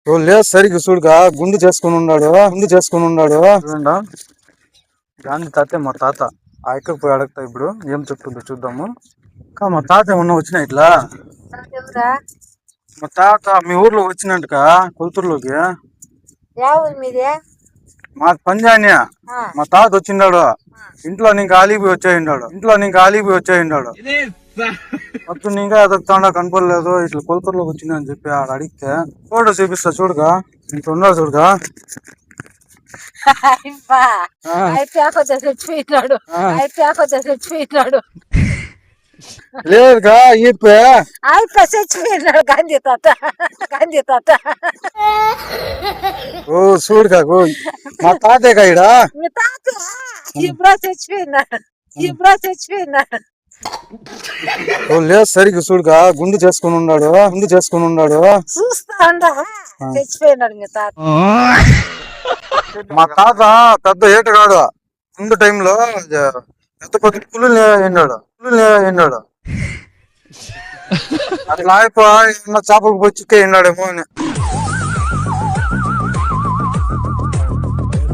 లేదు సరిగ్గా చూడుగా గుండు చేసుకుని ఉన్నాడు చూడండా. గాంధీ తాతే మా తాత ఆ ఎక్కడికి పోయి అడగతా ఇప్పుడు ఏం చెప్తుందో చూద్దాము. మా తాత ఏమన్నా వచ్చినా ఇట్లా మా తాత మీ ఊర్లో వచ్చినట్టుగా కొలుతూరులోకి మాది పంజాని. మా తాత వచ్చిండాడు ఇంట్లో నీకు ఆలిపోయి వచ్చాయిండాడు మొత్తం ఇంకా ఎదుగుతాడా కనపడలేదు ఇట్లా కొలతూరులోకి వచ్చింది అని చెప్పి ఆడ అడిగితే ఫోటో చూపిస్తా చూడగా ఇంత ఉన్నాడు చూడగా. లేదుగా చచ్చిపోయినాడు గాంధీ తాత. ఓ చూడుగా మా తాతేగా ఇడా మీ తాత ఇప్పుడు చచ్చిపోయినాడు. లేదు సరిగ్గా చూడుగా గుండు చేసుకుని ఉన్నాడు చూస్తా చచ్చిపోయినాడు మీ తాత. మా తాత పెద్ద ఏట కాడు ముందు టైంలో పెద్ద పెద్ద పులులు ఎండాడు అట్లా అయిపోయి చేపలకు పోయి చిక్కే ఎండాడేమో అని.